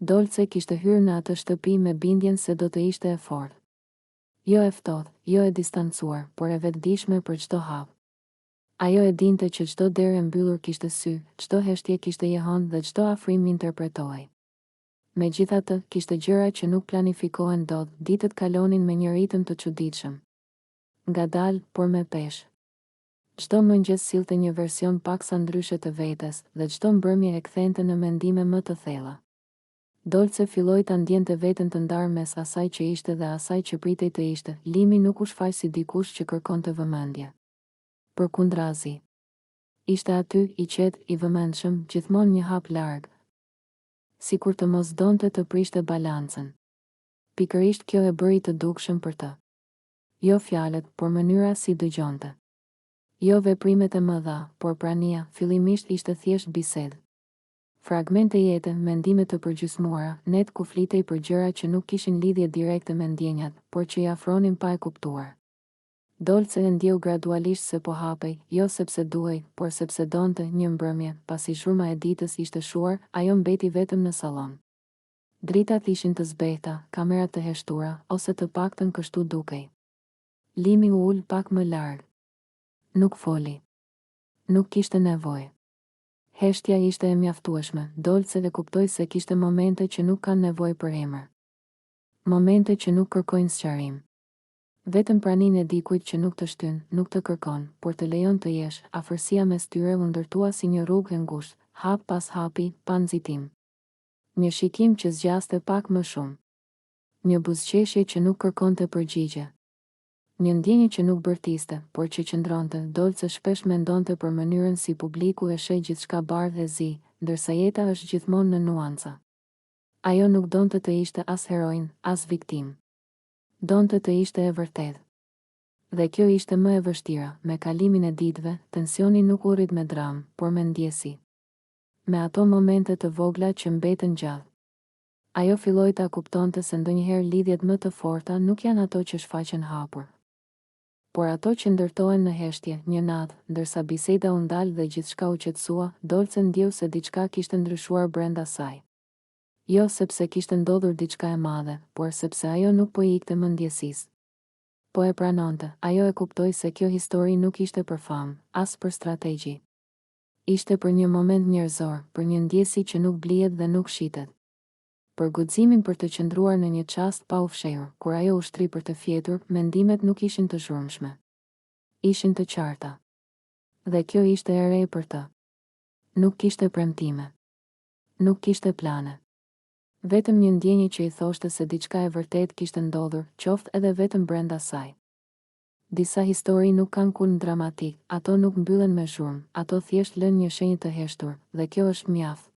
Dolce kishte hyrë në atë shtëpi me bindjen se do të ishte e fortë. Jo e ftohtë, jo e distancuar, por e vetëdijshme për çdo hap. Ajo e dinte që çdo derë e mbyllur kishte sy, çdo heshtje kishte jehon dhe çdo afrim interpretohej. Megjithatë, kishte gjëra që nuk planifikohen dot, ditët kalonin me një ritëm të çuditshëm. Ngadalë, por me peshë. Çdo mëngjes sillte një version paksa ndryshe të vetes dhe çdo mbrëmje e kthente në mendime më të thella. Dolce filloi ta ndjente veten të ndarë mes asaj që ishte dhe asaj që pritej të ishte. Limi nuk u shfaq si dikush që kërkonte vëmendje. Përkundrazi, ishte aty, i qetë, i vëmendshëm, gjithmonë një hap larg, sikur të mos donte të prishte balancën. Pikërisht kjo e bëri të dukshëm për të. Jo fjalët, por mënyra si dëgjonte. Jo veprimet e mëdha, por prania, fillimisht ishte thjesht bisedë. Fragmente jete, mendime të përgjysmuara, net ku flitej për gjëra që nuk kishin lidhje direkte me ndjenjat, por që i afronin pa e kuptuar. Dolce e ndjeu gradualisht se po hapej, jo sepse duhej, por sepse donte. Një mbrëmje, pasi zhurma e ditës ishte shuar, ajo mbeti vetëm në sallon. Dritat ishin të zbehta, kamerat të heshtura, ose të paktën kështu dukej. Limi u ul pak më larg. Nuk foli. Nuk kishte nevojë. Heshtja ishte e mjaftueshme. Dolce e kuptoi se kishte momente që nuk kanë nevojë për emër. Momente që nuk kërkojnë sqarim. Vetëm praninë e dikujt që nuk të shtyn, nuk të kërkon, por të lejon të jesh. Afërsia mes tyre u ndërtua si një rrugë e ngushtë, hap pas hapi, pa nxitim. Një shikim që zgjaste pak më shumë. Një buzëqeshje që nuk kërkonte përgjigje. Një ndjenjë që nuk bërtiste, por që qëndronte. Dolce shpesh mendonte për mënyrën si publiku e sheh gjithçka bardhë e zi, ndërsa jeta është gjithmonë në nuanca. Ajo nuk donte të ishte as heroin, as viktim. Donte të ishte e vërtetë. Dhe kjo ishte më e vështira. Me kalimin e ditëve, tensioni nuk u rrit me dramë, por me ndjesi. Me ato momente të vogla që mbeten gjallë. Ajo filloi ta kuptonte se ndonjëherë lidhjet më të forta nuk janë ato që shfaqen hapur, por ato që ndërtohen në heshtje. Një natë, ndërsa biseda u ndal dhe gjithçka u qetësua, Dolce ndjeu se diçka kishte ndryshuar brenda saj. Jo sepse kishte ndodhur diçka e madhe, por sepse ajo nuk po i ikte mendjesisë. Po e pranonte. Ajo e kuptoi se kjo histori nuk ishte për famë, as për strategji. Ishte për një moment njerëzor, për një ndjesi që nuk blihet dhe nuk shitet. Për guximin për të qëndruar në një çast pa u fshehur. Kur ajo u shtri për të fjetur, mendimet nuk ishin të zhurmshme. Ishin të qarta. Dhe kjo ishte e re për të. Nuk kishte premtime. Nuk kishte plane. Vetëm një ndjenjë që i thoshte se diçka e vërtet kishte ndodhur, qoftë edhe vetëm brenda saj. Disa histori nuk kanë kulm dramatik, ato nuk mbyllen me zhurmë, ato thjesht lënë një shenjë të heshtur, dhe kjo është mjaft.